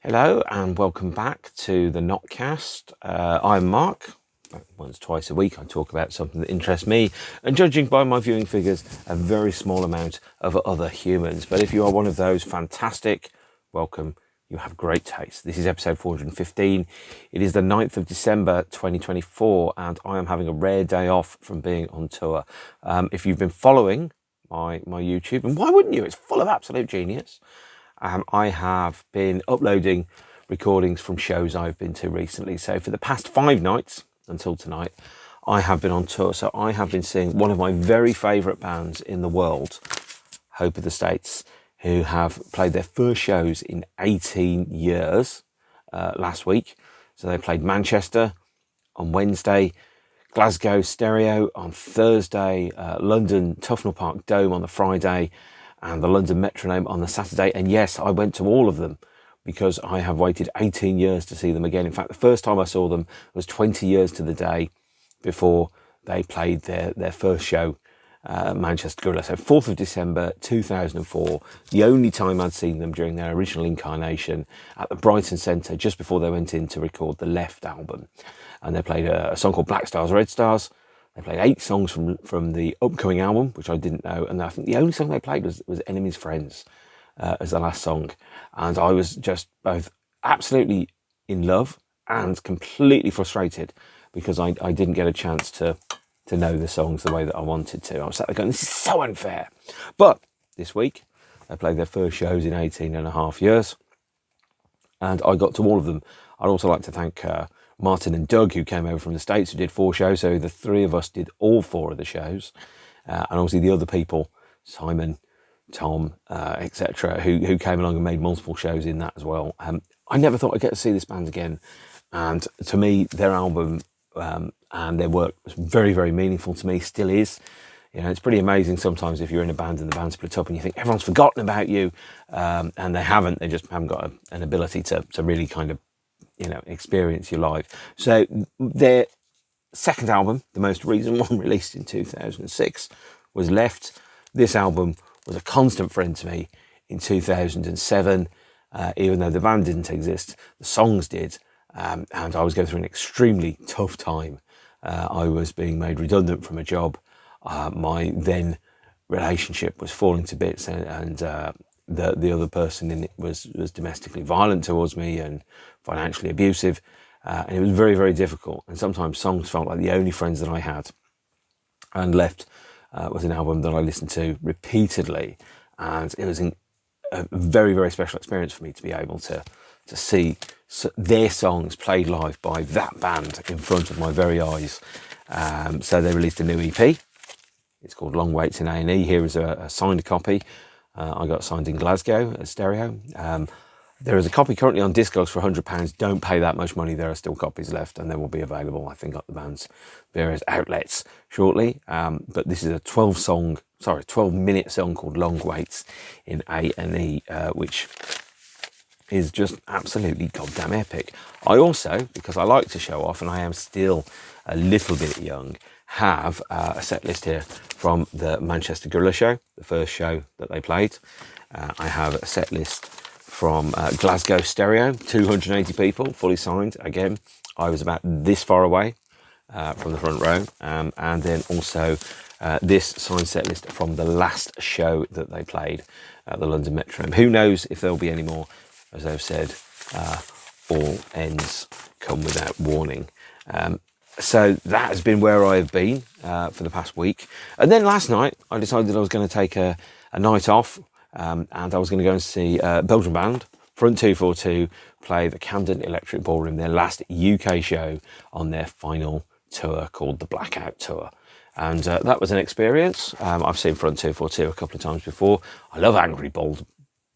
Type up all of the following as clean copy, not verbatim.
Hello and welcome back to the NOTCAST. I'm Mark. Once, twice a week I talk about something that interests me, and judging by my viewing figures, a very small amount of other humans. But if you are one of those, fantastic, welcome. You have great taste. This is episode 415. It is the 9th of December 2024 and I am having a rare day off from being on tour. If you've been following my YouTube, and why wouldn't you? It's full of absolute genius. I have been uploading recordings from shows I've been to recently. So for the past 5 nights until tonight, I have been on tour. So I have been seeing one of my very favourite bands in the world, Hope of the States, who have played their first shows in 18 years last week. So they played Manchester on Wednesday, Glasgow Stereo on Thursday, London Tufnell Park Dome on the Friday, and the London Metronome on the Saturday. And yes, I went to all of them because I have waited 18 years to see them again. In fact, the first time I saw them was 20 years to the day before they played their first show, Manchester Gorilla. So 4th of December 2004, the only time I'd seen them during their original incarnation at the Brighton Centre, just before they went in to record the Left album. And they played a song called Black Stars, Red Stars. They played 8 songs from the upcoming album, which I didn't know. And I think the only song they played was Enemy's Friends as the last song. And I was just both absolutely in love and completely frustrated because I didn't get a chance to know the songs the way that I wanted to. I was sat there going, this is so unfair. But this week, they played their first shows in 18 and a half years. And I got to all of them. I'd also like to thank Martin and Doug, who came over from the States, who did 4 shows. So the 3 of us did all 4 of the shows. And obviously the other people, Simon, Tom, etc., who came along and made multiple shows in that as well. I never thought I'd get to see this band again. And to me, their album and their work was very, very meaningful to me, still is. You know, it's pretty amazing sometimes if you're in a band and the band split up and you think everyone's forgotten about you, and they haven't. They just haven't got an ability to really kind of, you know, experience your life. So their second album, the most recent one, released in 2006, was Left. This album was a constant friend to me in 2007, even though the band didn't exist, the songs did, and I was going through an extremely tough time. I was being made redundant from a job. My then relationship was falling to bits, and the other person in it was domestically violent towards me and financially abusive, and it was very, very difficult. And sometimes songs felt like the only friends that I had. And Left was an album that I listened to repeatedly, and it was a very, very special experience for me to be able to see their songs played live by that band in front of my very eyes. So they released a new EP. It's called Long Waits in A&E. Here is a signed copy. I got signed in Glasgow at Stereo. There is a copy currently on Discogs for £100. Don't pay that much money. There are still copies left, and they will be available, I think, at the band's various outlets shortly. But this is a 12-minute song called Long Waits in A&E, which is just absolutely goddamn epic. I also, because I like to show off, and I am still a little bit young, have a set list here from the Manchester Gorilla show, the first show that they played. I have a set list from Glasgow Stereo, 280 people, fully signed. Again, I was about this far away from the front row. And then also this signed set list from the last show that they played at the London Metronome. Who knows if there'll be any more? As I've said, all ends come without warning. So that has been where I have been for the past week. And then last night, I decided I was going to take a night off, and I was going to go and see a Belgian band, Front 242, play the Camden Electric Ballroom, their last UK show on their final tour called the Blackout Tour. And that was an experience. I've seen Front 242 a couple of times before. I love angry, bold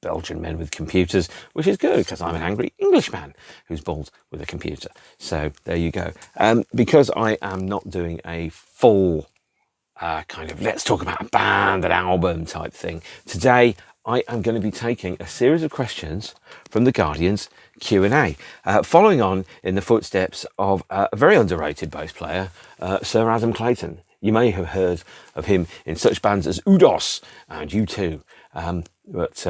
Belgian men with computers, which is good because I'm an angry Englishman who's bald with a computer. So there you go. Because I am not doing a full kind of let's talk about a band, an album type thing, today I am going to be taking a series of questions from the Guardian's Q&A, following on in the footsteps of a very underrated bass player, Sir Adam Clayton. You may have heard of him in such bands as Udos and U2, but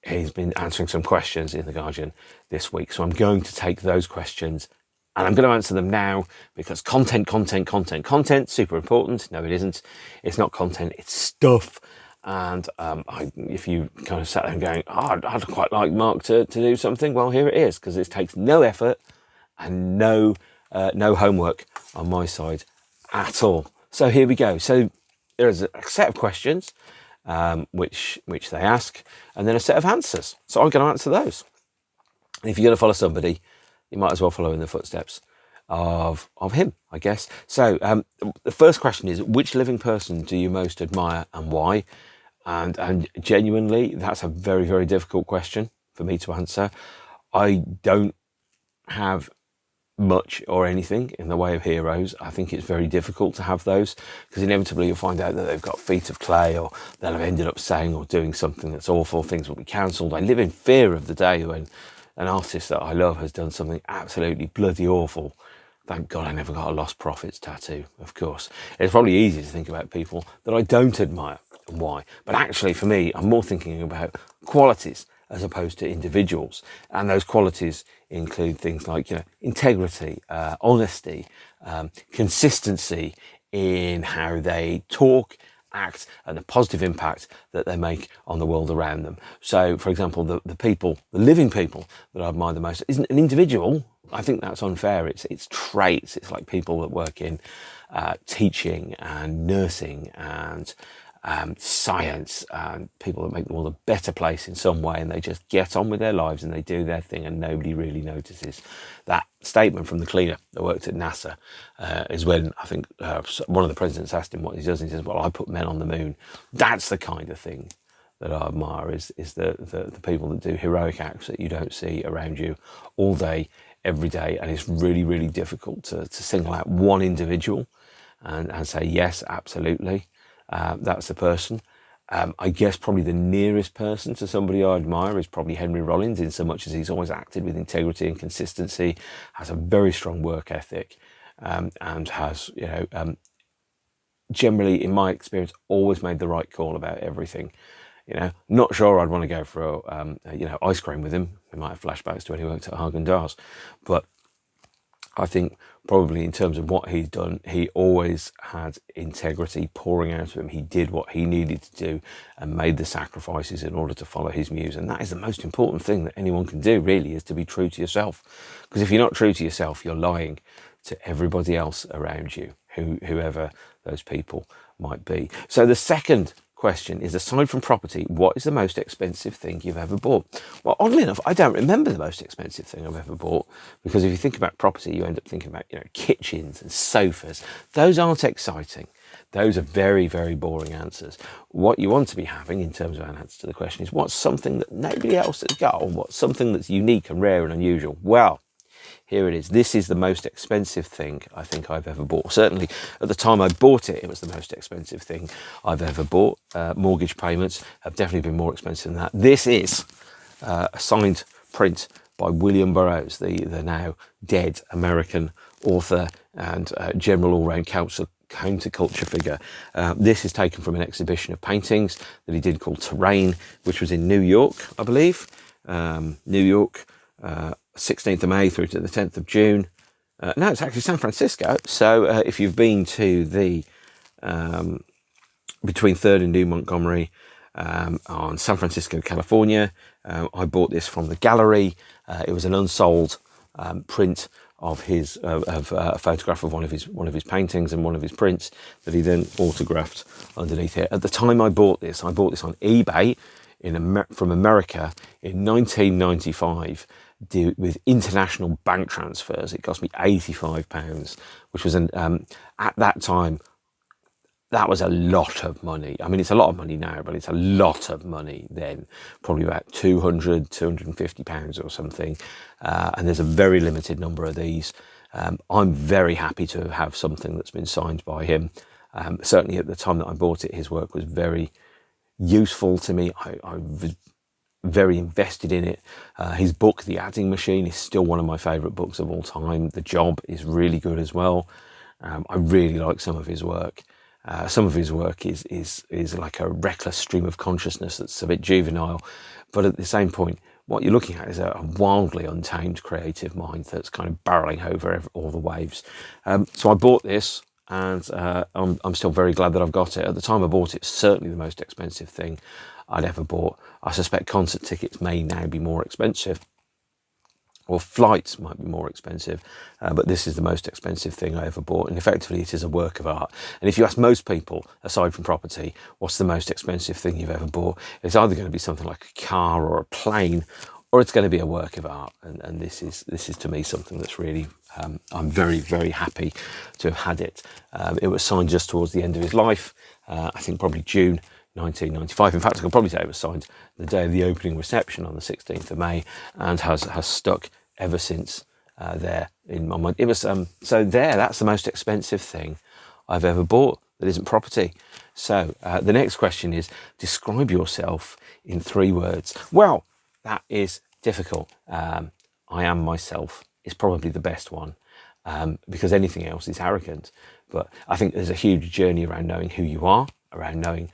he's been answering some questions in The Guardian this week. So I'm going to take those questions and I'm going to answer them now, because content, super important. No, it isn't. It's not content, it's stuff. And if you kind of sat there and going, oh, I'd quite like Mark to do something, well, here it is, because it takes no effort and no homework on my side at all. So here we go. So there's a set of questions which they ask, and then a set of answers. So I'm going to answer those. And if you're going to follow somebody, you might as well follow in the footsteps of him, I guess. So the first question is, which living person do you most admire and why? And genuinely, that's a very, very difficult question for me to answer. I don't have much or anything in the way of heroes. I think it's very difficult to have those, because inevitably you'll find out that they've got feet of clay, or they'll have ended up saying or doing something that's awful. Things will be cancelled. I live in fear of the day when an artist that I love has done something absolutely bloody awful. Thank God I never got a lost profits tattoo, of course. It's probably easy to think about people that I don't admire and why. But actually, for me, I'm more thinking about qualities as opposed to individuals. And those qualities include things like, integrity, honesty, consistency in how they talk, act, and the positive impact that they make on the world around them. So, for example, the living people that I admire the most isn't an individual. I think that's unfair. It's traits. It's like people that work in teaching and nursing and science, and people that make the world a better place in some way, and they just get on with their lives and they do their thing and nobody really notices. That statement from the cleaner that worked at NASA is when I think one of the presidents asked him what he does, and he says, well, I put men on the moon. That's the kind of thing that I admire, is the people that do heroic acts that you don't see around you all day, every day. And it's really, really difficult to single out one individual and say, yes, absolutely. That's the person. I guess probably the nearest person to somebody I admire is probably Henry Rollins, in so much as he's always acted with integrity and consistency, has a very strong work ethic, and has, generally, in my experience, always made the right call about everything. Not sure I'd want to go for ice cream with him. We might have flashbacks to when he worked at Haagen-Dazs, but I think probably in terms of what he's done, he always had integrity pouring out of him. He did what he needed to do and made the sacrifices in order to follow his muse. And that is the most important thing that anyone can do, really, is to be true to yourself. Because if you're not true to yourself, you're lying to everybody else around you, whoever those people might be. So the second question is, aside from property, what is the most expensive thing you've ever bought? Well, oddly enough, I don't remember the most expensive thing I've ever bought, because if you think about property, you end up thinking about, kitchens and sofas. Those aren't exciting. Those are very, very boring answers. What you want to be having in terms of an answer to the question is, what's something that nobody else has got, or what's something that's unique and rare and unusual? Well, here it is. This is the most expensive thing I think I've ever bought. Certainly at the time I bought it, it was the most expensive thing I've ever bought. Mortgage payments have definitely been more expensive than that. This is a signed print by William Burroughs, the now dead American author and general all-round counterculture figure. This is taken from an exhibition of paintings that he did called Terrain, which was in New York, I believe. New York, 16th of May through to the 10th of June. No, it's actually San Francisco. So if you've been to the between 3rd and New Montgomery on San Francisco, California, I bought this from the gallery. It was an unsold print of his a photograph of one of his paintings and one of his prints that he then autographed underneath it. At the time I bought this on eBay from America in 1995. With international bank transfers, it cost me £85, which was at that time, that was a lot of money. I mean, it's a lot of money now, but it's a lot of money then, probably about £250 or something. And there's a very limited number of these. I'm very happy to have something that's been signed by him. Certainly at the time that I bought it, his work was very useful to me. I was very invested in it. His book, The Adding Machine, is still one of my favourite books of all time. The Job is really good as well. I really like some of his work. Some of his work is like a reckless stream of consciousness that's a bit juvenile, but at the same point, what you're looking at is a wildly untamed creative mind that's kind of barreling over all the waves. So I bought this, and I'm still very glad that I've got it. At the time I bought it, it's certainly the most expensive thing I'd ever bought. I suspect concert tickets may now be more expensive, or flights might be more expensive, but this is the most expensive thing I ever bought, and effectively it is a work of art. And if you ask most people, aside from property, what's the most expensive thing you've ever bought, it's either going to be something like a car or a plane, or it's going to be a work of art. And this is to me something that's really, I'm very, very happy to have had it. It was signed just towards the end of his life, I think probably June 1995. In fact, I could probably say it was signed the day of the opening reception on the 16th of May, and has stuck ever since there in my mind. It was so there. That's the most expensive thing I've ever bought that isn't property. So the next question is, describe yourself in 3 words. Well, that is difficult. I am myself is probably the best one, because anything else is arrogant. But I think there's a huge journey around knowing who you are, around knowing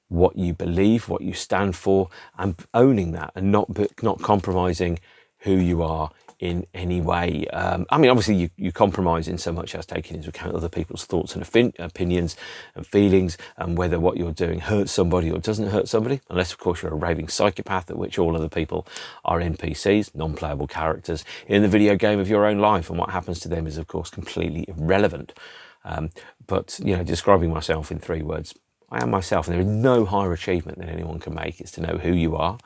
what you believe, what you stand for, and owning that, and not compromising who you are in any way. I mean, obviously you compromise in so much as taking into account other people's thoughts and opinions and feelings, and whether what you're doing hurts somebody or doesn't hurt somebody, unless of course you're a raving psychopath, at which all other people are NPCs, non-playable characters in the video game of your own life, and what happens to them is of course completely irrelevant. But you know, describing myself in 3 words, I am myself, and there is no higher achievement than anyone can make. Is to know who you are,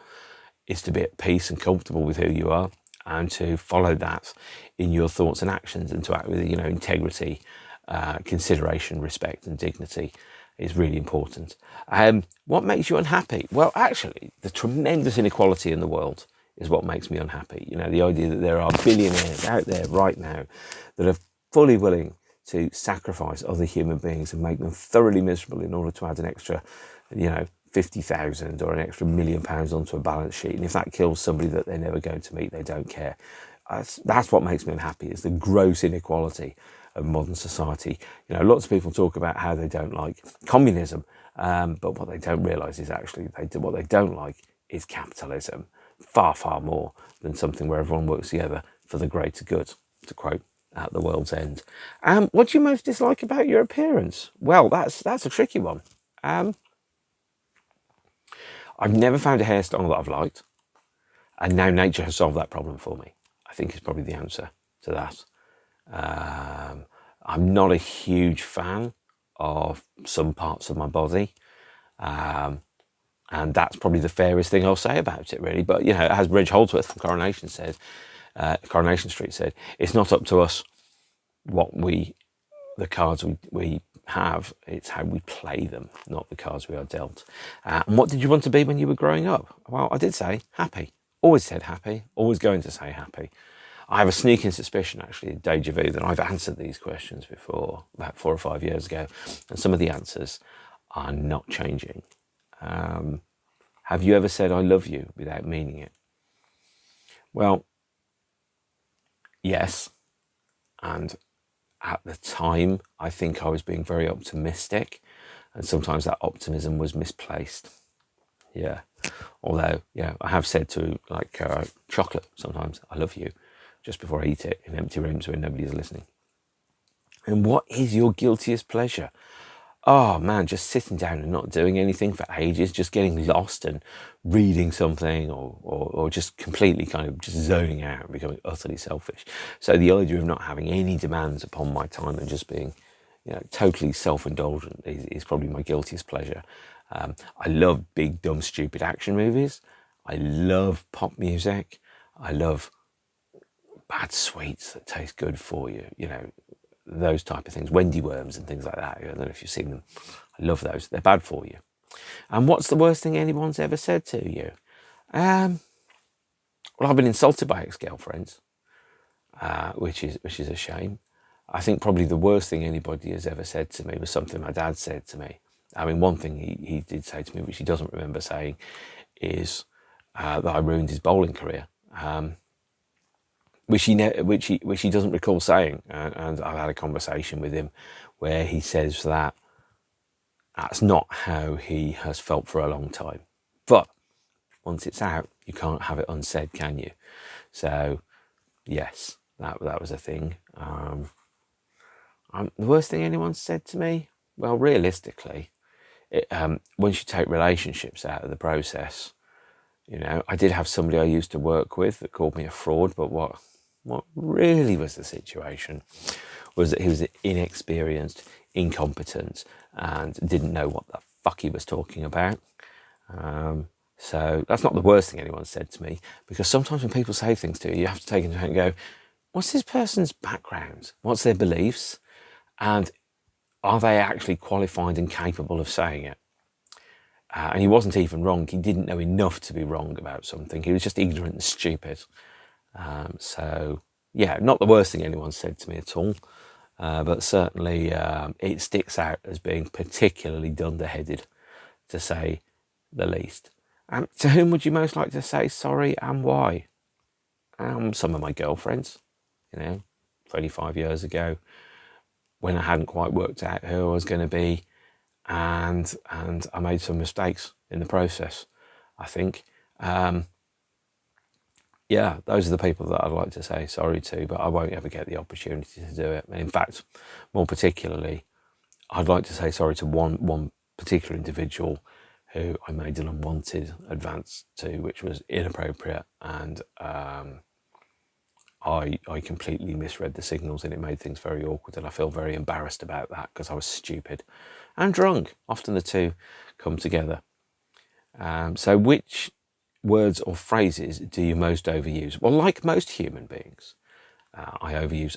is to be at peace and comfortable with who you are, and to follow that in your thoughts and actions, and to act with, you know, integrity, consideration, respect, and dignity is really important. What makes you unhappy? Well, actually, the tremendous inequality in the world is what makes me unhappy. You know, the idea that there are billionaires out there right now that are fully willing to sacrifice other human beings and make them thoroughly miserable in order to add an extra, you know, 50,000 or an extra £1 million onto a balance sheet. And if that kills somebody that they're never going to meet, they don't care. That's what makes me unhappy, is the gross inequality of modern society. You know, lots of people talk about how they don't like communism, but what they don't realise is actually what they don't like is capitalism, far, far more than something where everyone works together for the greater good, to quote At the World's End. What do you most dislike about your appearance? Well, that's a tricky one. I've never found a hairstyle that I've liked, and now nature has solved that problem for me, I think is probably the answer to that. I'm not a huge fan of some parts of my body, and that's probably the fairest thing I'll say about it, really. But, you know, as Reg Holdsworth from Coronation Street said, it's not up to us the cards we have, it's how we play them, not the cards we are dealt. And what did you want to be when you were growing up? Well, I did say happy. Always said happy, always going to say happy. I have a sneaking suspicion, actually, deja vu, that I've answered these questions before, about 4 or 5 years ago, and some of the answers are not changing. Have you ever said I love you without meaning it? Well, yes, and at the time, I think I was being very optimistic, and sometimes that optimism was misplaced. Yeah. Although, yeah, I have said to, like, chocolate sometimes, I love you, just before I eat it in empty rooms where nobody's listening. And what is your guiltiest pleasure? Oh man, just sitting down and not doing anything for ages, just getting lost and reading something, or just completely kind of just zoning out and becoming utterly selfish. So the idea of not having any demands upon my time and just being, you know, totally self-indulgent is probably my guiltiest pleasure. I love big, dumb, stupid action movies. I love pop music. I love bad sweets that taste good for you, you know, those type of things, Wendy worms and things like that. I don't know if you've seen them. I love those. They're bad for you. And what's the worst thing anyone's ever said to you? Well, I've been insulted by ex-girlfriends, which is a shame. I think probably the worst thing anybody has ever said to me was something my dad said to me. I mean, one thing he did say to me, which he doesn't remember saying, is that I ruined his bowling career. Which he doesn't recall saying, and I've had a conversation with him where he says that That's not how he has felt for a long time. But once it's out, you can't have it unsaid, can you? So, yes, that was a thing. The worst thing anyone said to me? Well, realistically, once you take relationships out of the process, I did have somebody I used to work with that called me a fraud, but what really was the situation was that he was inexperienced, incompetent, and didn't know what the fuck he was talking about. So that's not the worst thing anyone said to me, because sometimes when people say things to you, you have to take into account and go, what's this person's background? What's their beliefs? And are they actually qualified and capable of saying it? And he wasn't even wrong. He didn't know enough to be wrong about something. He was just ignorant and stupid. So, yeah, not the worst thing anyone said to me at all. But certainly it sticks out as being particularly dunderheaded, to say the least. To whom would you most like to say sorry, and why? Some of my girlfriends, 25 years ago, when I hadn't quite worked out who I was going to be, and I made some mistakes in the process, I think. Yeah, those are the people that I'd like to say sorry to, but I won't ever get the opportunity to do it. And in fact, more particularly, I'd like to say sorry to one particular individual who I made an unwanted advance to, which was inappropriate, and I completely misread the signals, and it made things very awkward, and I feel very embarrassed about that because I was stupid and drunk. Often the two come together. So which words or phrases do you most overuse? Well, like most human beings, I overuse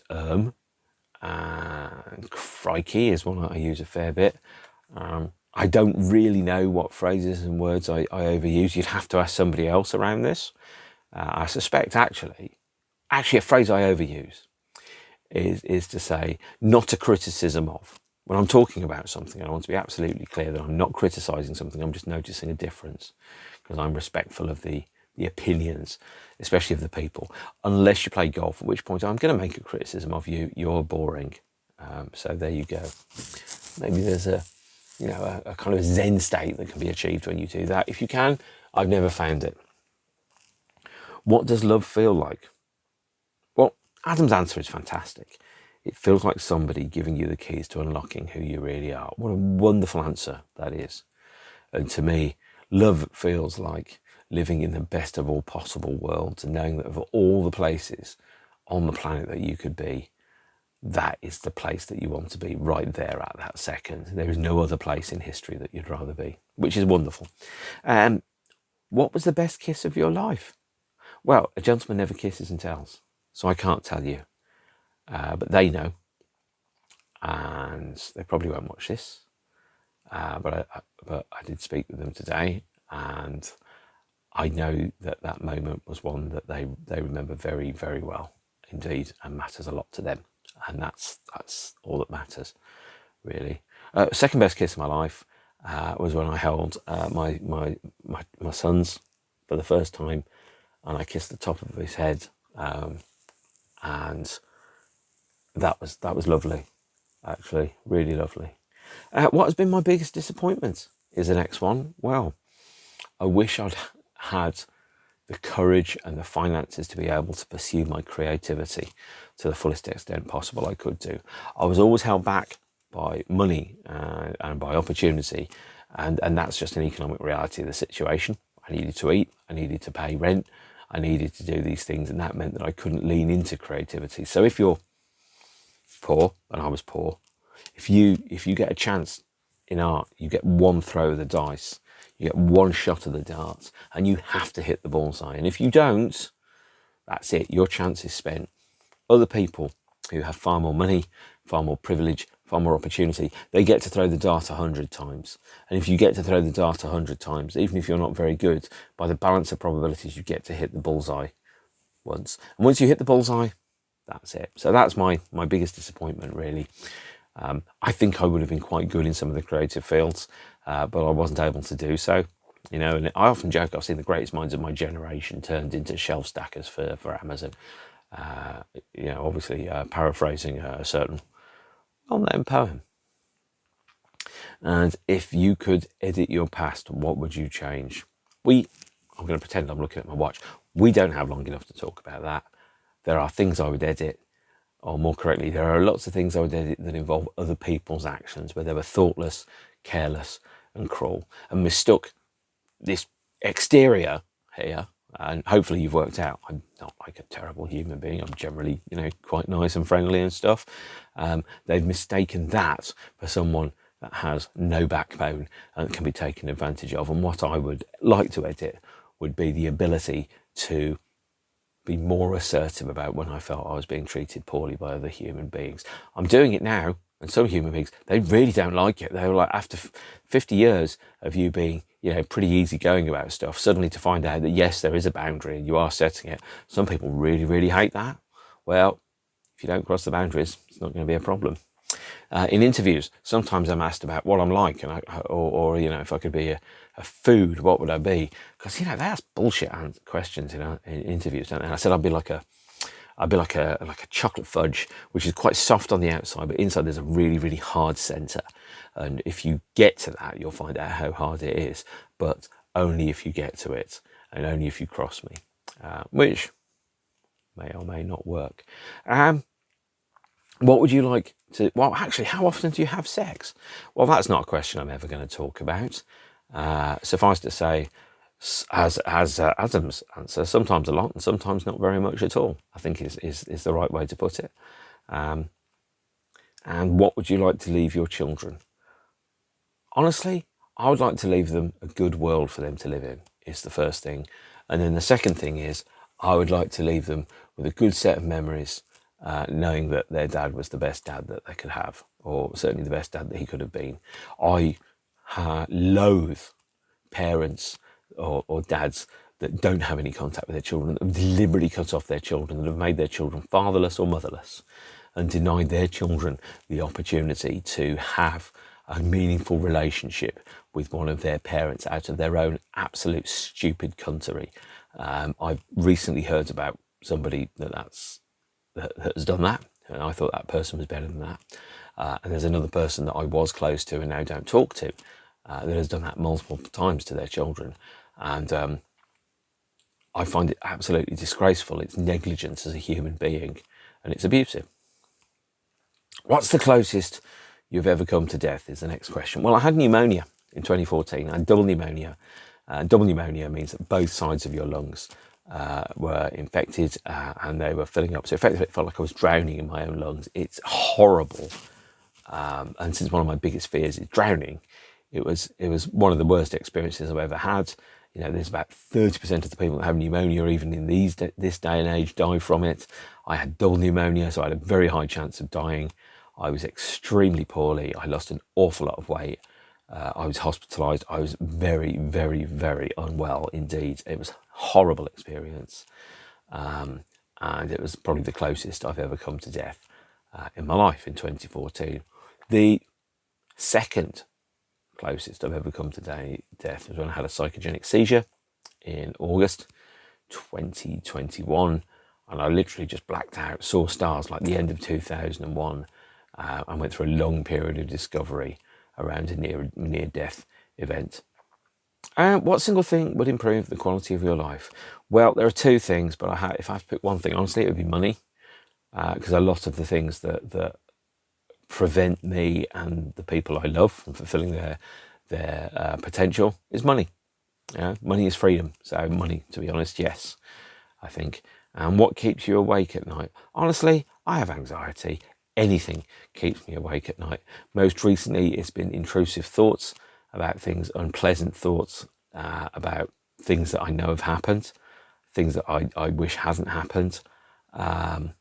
and crikey is one I use a fair bit. I don't really know what phrases and words I overuse. You'd have to ask somebody else around this. I suspect actually a phrase I overuse is to say not a criticism of. When I'm talking about something, I want to be absolutely clear that I'm not criticising something. I'm just noticing a difference, because I'm respectful of the opinions, especially of the people. Unless you play golf, at which point I'm going to make a criticism of you. You're boring. So there you go. Maybe there's a kind of Zen state that can be achieved when you do that. If you can, I've never found it. What does love feel like? Well, Adam's answer is fantastic. It feels like somebody giving you the keys to unlocking who you really are. What a wonderful answer that is. And to me, love feels like living in the best of all possible worlds, and knowing that of all the places on the planet that you could be, that is the place that you want to be right there at that second. There is no other place in history that you'd rather be, which is wonderful. What was the best kiss of your life? Well, a gentleman never kisses and tells, so I can't tell you. But they know, and they probably won't watch this. But I did speak with them today, and I know that moment was one that they remember very, very well indeed, and matters a lot to them. And that's all that matters, really. Second best kiss of my life was when I held my sons for the first time, and I kissed the top of his head, and that was lovely, actually, really lovely. What has been my biggest disappointment is the next one. Well, I wish I'd had the courage and the finances to be able to pursue my creativity to the fullest extent possible I could do. I was always held back by money and by opportunity, and that's just an economic reality of the situation. I needed to eat, I needed to pay rent, I needed to do these things, and that meant that I couldn't lean into creativity. So if you're poor, and I was poor, if you get a chance in art, you get one throw of the dice, you get one shot of the darts, and you have to hit the bullseye. And if you don't, that's it. Your chance is spent. Other people who have far more money, far more privilege, far more opportunity, they get to throw the dart 100 times. And if you get to throw the dart 100 times, even if you're not very good, by the balance of probabilities, you get to hit the bullseye once. And once you hit the bullseye, that's it. So that's my biggest disappointment, really. I think I would have been quite good in some of the creative fields, but I wasn't able to do so. And I often joke, I've seen the greatest minds of my generation turned into shelf stackers for Amazon. Obviously paraphrasing a certain well-known poem. And if you could edit your past, what would you change? I'm going to pretend I'm looking at my watch. We don't have long enough to talk about that. There are things I would edit, or more correctly, there are lots of things I would edit that involve other people's actions, where they were thoughtless, careless, and cruel, and mistook this exterior here. And hopefully you've worked out I'm not like a terrible human being. I'm generally, quite nice and friendly and stuff. They've mistaken that for someone that has no backbone and can be taken advantage of. And what I would like to edit would be the ability to be more assertive about when I felt I was being treated poorly by other human beings. I'm doing it now, and some human beings, they really don't like it. They were like, after 50 years of you being, pretty easygoing about stuff, suddenly to find out that yes, there is a boundary and you are setting it. Some people really, really hate that. Well, if you don't cross the boundaries, it's not going to be a problem. In interviews, sometimes I'm asked about what I'm like, and or if I could be a food, what would I be? Because they ask bullshit questions in interviews, don't they? And I said I'd be like a chocolate fudge, which is quite soft on the outside, but inside there's a really, really hard centre. And if you get to that, you'll find out how hard it is. But only if you get to it, and only if you cross me, which may or may not work. What would you like to... Well, actually, how often do you have sex? Well, that's not a question I'm ever going to talk about. Suffice to say, as Adam's answer, sometimes a lot and sometimes not very much at all, I think is the right way to put it. And what would you like to leave your children? Honestly, I would like to leave them a good world for them to live in, is the first thing. And then the second thing is, I would like to leave them with a good set of memories, knowing that their dad was the best dad that they could have, or certainly the best dad that he could have been. I loathe parents or dads that don't have any contact with their children, that have deliberately cut off their children, that have made their children fatherless or motherless, and denied their children the opportunity to have a meaningful relationship with one of their parents out of their own absolute stupid country. I've recently heard about somebody that has done that, and I thought that person was better than that. And there's another person that I was close to and now don't talk to that has done that multiple times to their children. And I find it absolutely disgraceful. It's negligence as a human being, and it's abusive. What's the closest you've ever come to death is the next question. Well, I had pneumonia in 2014. I had double pneumonia. Double pneumonia means that both sides of your lungs were infected and they were filling up. So effectively it felt like I was drowning in my own lungs. It's horrible. And since one of my biggest fears is drowning, it was one of the worst experiences I've ever had. There's about 30% of the people that have pneumonia, even in this day and age, die from it. I had double pneumonia, so I had a very high chance of dying. I was extremely poorly. I lost an awful lot of weight. I was hospitalised. I was very, very, very unwell indeed. It was a horrible experience. And it was probably the closest I've ever come to death in my life in 2014. The second closest I've ever come to death was when I had a psychogenic seizure in August 2021. And I literally just blacked out, saw stars like the end of 2001, and went through a long period of discovery around a near-death event. What single thing would improve the quality of your life? Well, there are two things, but if I had to pick one thing, honestly, it would be money, because a lot of the things that prevent me and the people I love from fulfilling their potential is money. Money is freedom. So money, to be honest, yes, I think. And what keeps you awake at night? Honestly, I have anxiety. Anything keeps me awake at night. Most recently, it's been intrusive thoughts about things, unpleasant thoughts about things that I know have happened, things that I wish hasn't happened. And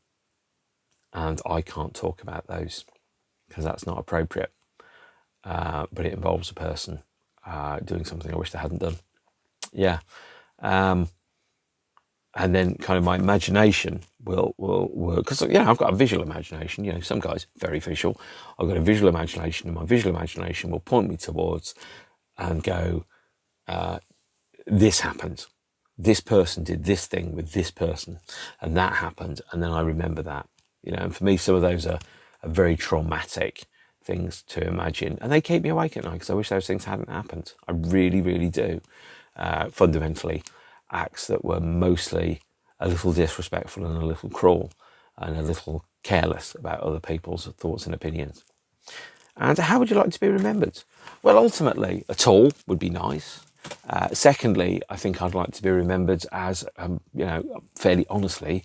I can't talk about those because that's not appropriate. But it involves a person doing something I wish they hadn't done. Yeah. And then kind of my imagination will because I've got a visual imagination. Some guys very visual. I've got a visual imagination, and my visual imagination will point me towards and go, this happened. This person did this thing with this person, and that happened, and then I remember that. And for me, some of those are very traumatic. things to imagine, and they keep me awake at night because I wish those things hadn't happened. I really, really do. Fundamentally, acts that were mostly a little disrespectful and a little cruel and a little careless about other people's thoughts and opinions. And how would you like to be remembered? Well, ultimately, a tall would be nice. Secondly, I think I'd like to be remembered as, fairly honestly,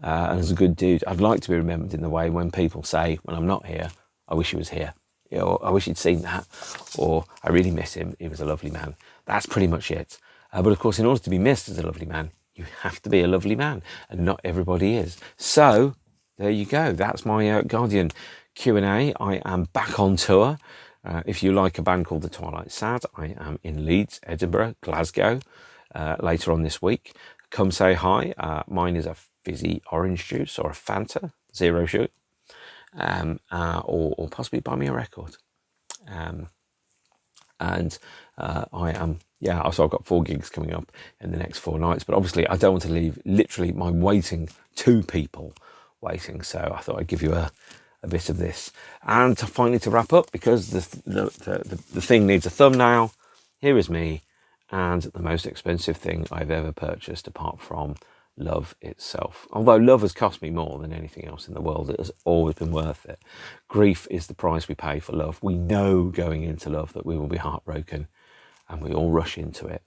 and as a good dude. I'd like to be remembered in the way when people say, when I'm not here, I wish he was here. I wish he'd seen that, or I really miss him. He was a lovely man. That's pretty much it. But of course, in order to be missed as a lovely man, you have to be a lovely man, and not everybody is. So there you go. That's my Guardian Q&A. I am back on tour. If you like a band called The Twilight Sad, I am in Leeds, Edinburgh, Glasgow later on this week. Come say hi. Mine is a fizzy orange juice or a Fanta, 0 sugar, or possibly buy me a record. So I've got 4 gigs coming up in the next 4 nights, but obviously I don't want to leave literally my waiting 2 people waiting, so I thought I'd give you a bit of this. And finally, to wrap up, because the thing needs a thumbnail, here is me and the most expensive thing I've ever purchased apart from love itself. Although love has cost me more than anything else in the world, it has always been worth it. Grief is the price we pay for love. We know going into love that we will be heartbroken, and we all rush into it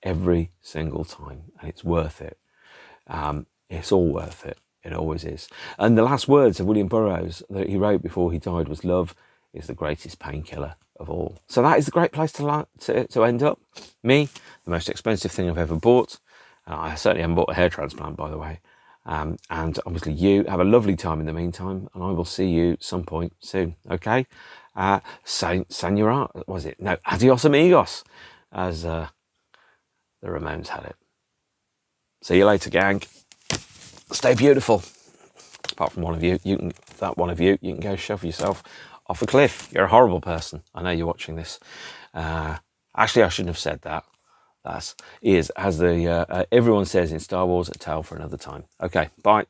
every single time, and it's worth it. It's all worth it. It always is. And the last words of William Burroughs that he wrote before he died was, "Love is the greatest painkiller of all." So that is a great place to end up. Me, the most expensive thing I've ever bought. I certainly haven't bought a hair transplant, by the way. And obviously you have a lovely time in the meantime, and I will see you some point soon. Okay? Senora, was it? No, adios amigos, as the Ramones had it. See you later, gang. Stay beautiful. Apart from one of you, you can go shove yourself off a cliff. You're a horrible person. I know you're watching this. Actually, I shouldn't have said that. That is, as everyone says in Star Wars, a tale for another time. Okay, bye.